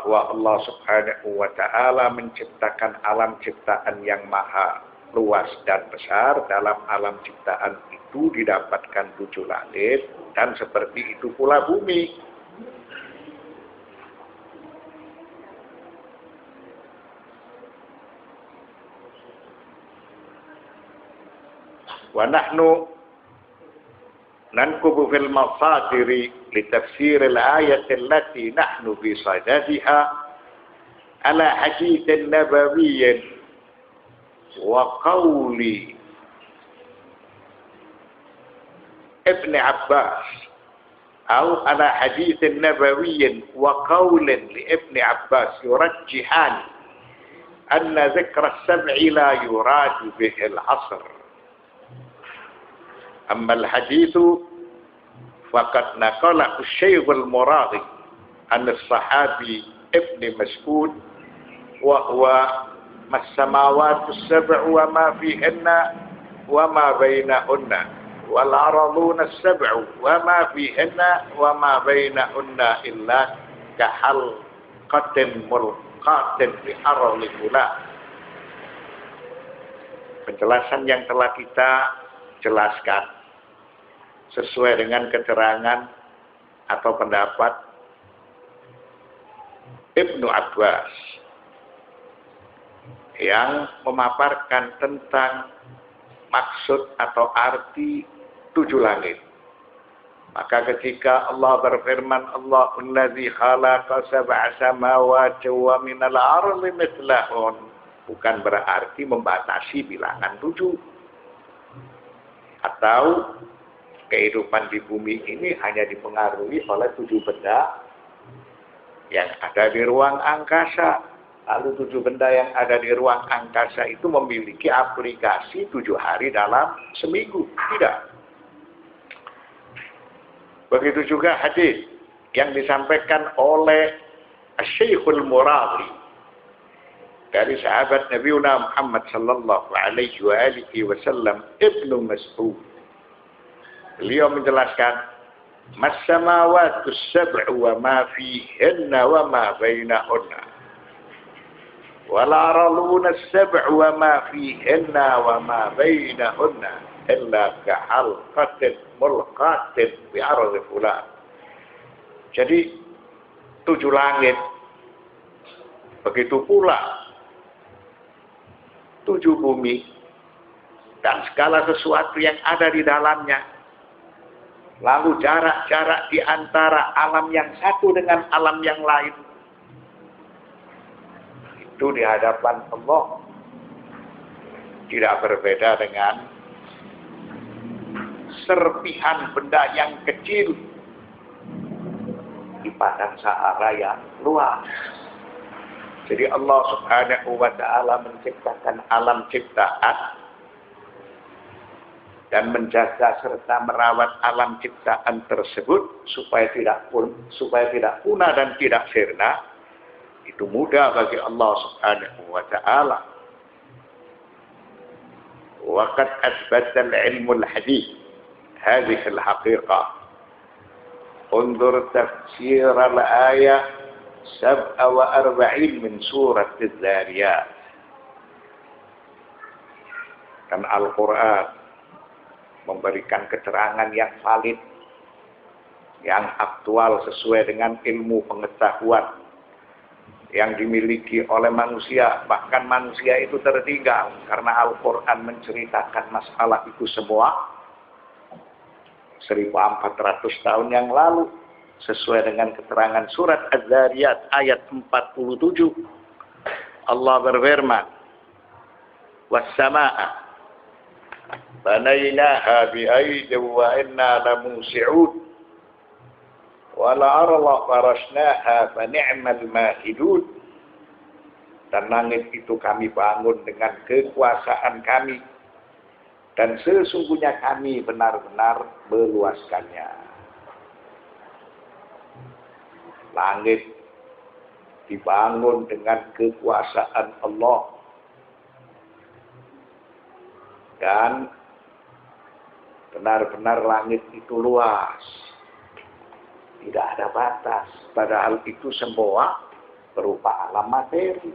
bahwa Allah Subhanahu wa ta'ala menciptakan alam ciptaan yang maha luas dan besar. Dalam alam ciptaan itu didapatkan 7 langit, dan seperti itu pula bumi. Wa nahnu nankubu fil masadiri litafsir al-ayat allati nahnu bi sadadiha ala hadith nabawiyyin wa qawli Ibn Abbas atau ala hadith nabawiyyin wa qawlin li Ibn Abbas yurajjihan anna dhikra as-sab'i la yuradu bihi al-'asr. أما الحديث فقد نقله الشيخ المراغي عن الصحابي ابن مسعود وهو ما السماوات السبع وما فيهن وما بينهن والأرضون السبع وما فيهن وما بينهن إلا كحلقة ملقاة في أرض فلان. Penjelasan yang telah kita jelaskan sesuai dengan keterangan atau pendapat Ibnu Abbas yang memaparkan tentang maksud atau arti 7 langit. Maka ketika Allah berfirman, Allahul ladzi khalaqa sab'a samawati wa minal ardi mithlahun, bukan berarti membatasi bilangan 7. Atau kehidupan di bumi ini hanya dipengaruhi oleh 7 benda yang ada di ruang angkasa. Lalu 7 benda yang ada di ruang angkasa itu memiliki aplikasi 7 hari dalam seminggu. Tidak. Begitu juga hadis yang disampaikan oleh Syekhul Muradi dari sahabat Nabi Muhammad sallallahu alaihi wasallam, Ibnu Mas'ud. Beliau menjelaskan, "Mas-samawatu sab'u wa ma fihinna wa ma bainahunna. Wal araluna sab'u wa ma fihinna wa ma bainahunna illa kahalqatin mulqatin bi ardi fulan." Jadi 7 langit, begitu pula 7 bumi dan segala sesuatu yang ada di dalamnya. Lalu jarak-jarak di antara alam yang satu dengan alam yang lain. Itu di hadapan Allah tidak berbeda dengan serpihan benda yang kecil di padang Sahara yang luas. Jadi Allah Subhanahu wa ta'ala menciptakan alam ciptaan dan menjaga serta merawat alam ciptaan tersebut supaya tidak punah dan tidak sirna. Itu mudah bagi Allah Subhanahu wa ta'ala. Wa qad athbata al-ilmu al-hadith hadhihi al-haqiqah. Unzur tafsir al-ayah 47 min surat Az-Zariyat. Dan Al-Quran memberikan keterangan yang valid, yang aktual sesuai dengan ilmu pengetahuan yang dimiliki oleh manusia. Bahkan manusia itu tertinggal karena Al-Quran menceritakan masalah itu semua 1400 tahun yang lalu. Sesuai dengan keterangan surat Az-Zariyat ayat 47. Allah berfirman, "Was-samaa'a banaynaha bi'aydin wa inna lamusi'un wal arda farashnaha fa ni'mal mahidun." Dan langit itu kami bangun dengan kekuasaan kami, dan sesungguhnya kami benar-benar meluaskannya. Langit dibangun dengan kekuasaan Allah, dan benar-benar langit itu luas, tidak ada batas. Padahal itu semua berupa alam materi.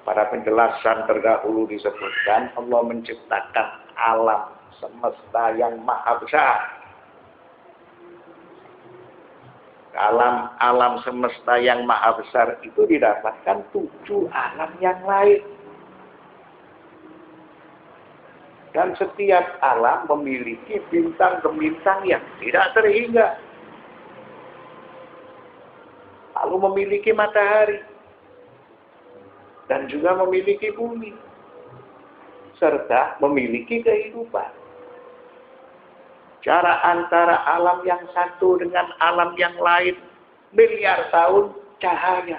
Pada penjelasan terdahulu disebutkan Allah menciptakan alam semesta yang maha besar. Dalam alam semesta yang maha besar itu didapatkan 7 alam yang lain. Dan setiap alam memiliki bintang-bintang yang tidak terhingga. Lalu memiliki matahari. Dan juga memiliki bumi. Serta memiliki kehidupan. Jarak antara alam yang satu dengan alam yang lain miliar tahun cahaya.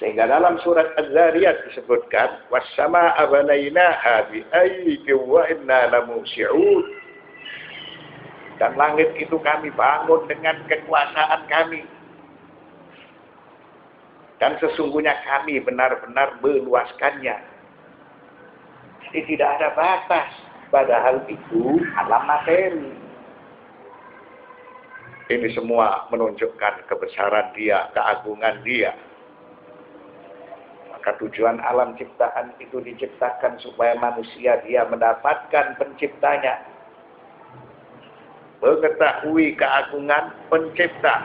Sehingga dalam surat Az-Zariyat disebutkan was-samaa'a banainaha bi'aydin wa inna lamusi'un. Dan langit itu kami bangun dengan kekuasaan kami. Dan sesungguhnya kami benar-benar meluaskannya. Jadi tidak ada batas. Padahal itu alam materi. Ini semua menunjukkan kebesaran Dia, keagungan Dia. Maka tujuan alam ciptaan itu diciptakan supaya manusia dia mendapatkan penciptanya. Mengetahui keagungan pencipta.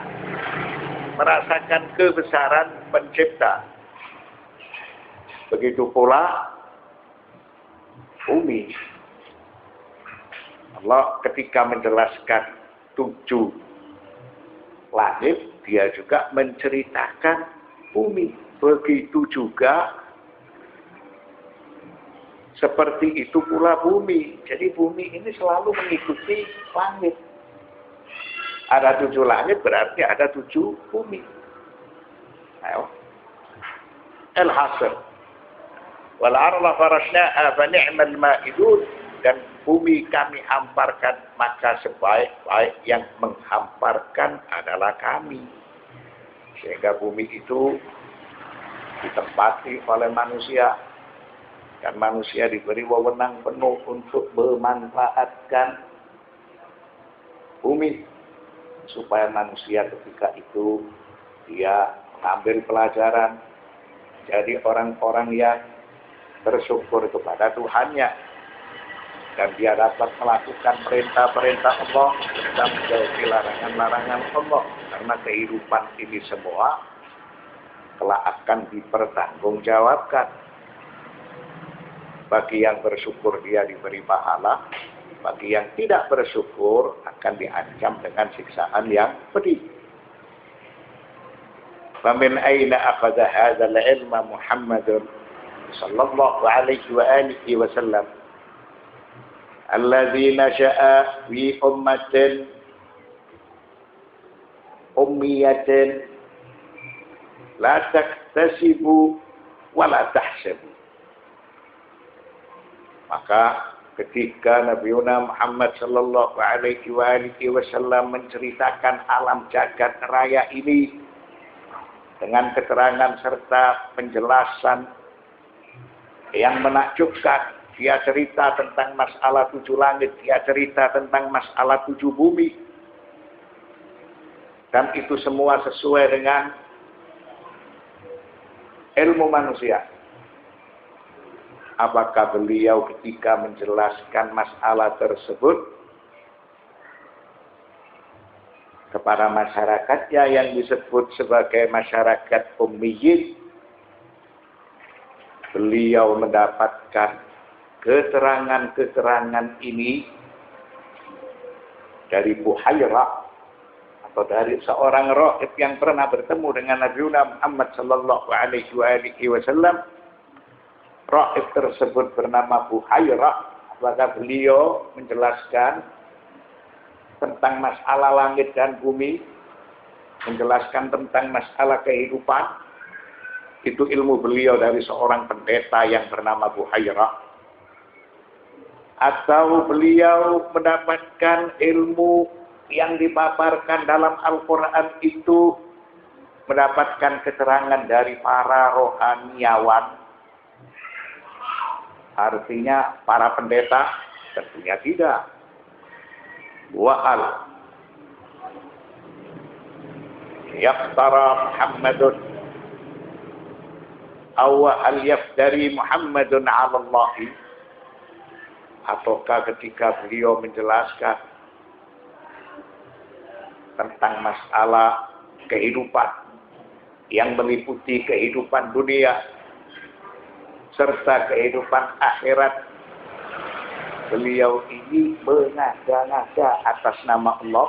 Merasakan kebesaran pencipta. Begitu pula bumi. Allah ketika menjelaskan 7 langit, dia juga menceritakan bumi. Begitu juga seperti itu pula bumi. Jadi bumi ini selalu mengikuti langit. Ada 7 langit berarti ada 7 bumi. Ayo. Al-hasr. Wal arla farasnaha fa ni'mal ma'idun. Dan bumi kami hamparkan, maka sebaik-baik yang menghamparkan adalah kami. Sehingga bumi itu ditempati oleh manusia. Dan manusia diberi wewenang penuh untuk memanfaatkan bumi. Supaya manusia ketika itu dia mengambil pelajaran. Jadi orang-orang yang bersyukur kepada Tuhannya. Dan dia dapat melakukan perintah-perintah Allah dan menjauhi larangan-larangan Allah. Karena kehidupan ini semua telah akan dipertanggungjawabkan. Bagi yang bersyukur dia diberi pahala. Bagi yang tidak bersyukur akan diancam dengan siksaan yang pedih. Famin aina akhadha hadzal ilma Muhammadun sallallahu alaihi wa alihi wasallam. Alladzi nasha'a fi ummatin ummiyatin la taktasibu wa la tahsabu. Maka ketika Nabi Muhammad sallallahu alaihi wasallam menceritakan alam jagat raya ini dengan keterangan serta penjelasan yang menakjubkan. Dia cerita tentang masalah 7 langit. Dia cerita tentang masalah 7 bumi. Dan itu semua sesuai dengan ilmu manusia. Apakah beliau ketika menjelaskan masalah tersebut kepada masyarakatnya yang disebut sebagai masyarakat ummiyin, beliau mendapatkan keterangan-keterangan ini dari Buhairah atau dari seorang rahib yang pernah bertemu dengan Nabi Muhammad sallallahu alaihi wasallam. Rahib tersebut bernama Buhairah. Maka beliau menjelaskan tentang masalah langit dan bumi, menjelaskan tentang masalah kehidupan. Itu ilmu beliau dari seorang pendeta yang bernama Buhairah. Atau beliau mendapatkan ilmu yang dipaparkan dalam Al-Quran itu, mendapatkan keterangan dari para rohaniawan. Artinya para pendeta? Tentunya tidak. Wa'al. yaftara Muhammadun aw hal yaftari Muhammadun 'ala Allah, ataukah ketika beliau menjelaskan tentang masalah kehidupan yang meliputi kehidupan dunia serta kehidupan akhirat, beliau ini mengada-ngada atas nama Allah?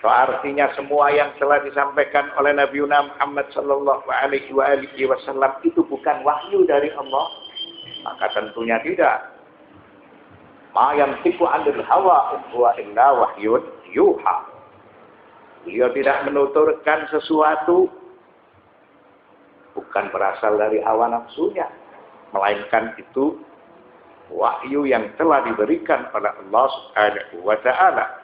Atau artinya semua yang telah disampaikan oleh Nabi Muhammad sallallahu alaihi wasallam itu bukan wahyu dari Allah? Maka tentunya tidak. Ma yantiqu 'anil hawa in huwa illa wahyun yuha. Beliau tidak menuturkan sesuatu bukan berasal dari hawa nafsunya, melainkan itu wahyu yang telah diberikan oleh Allah Subhanahu wa taala.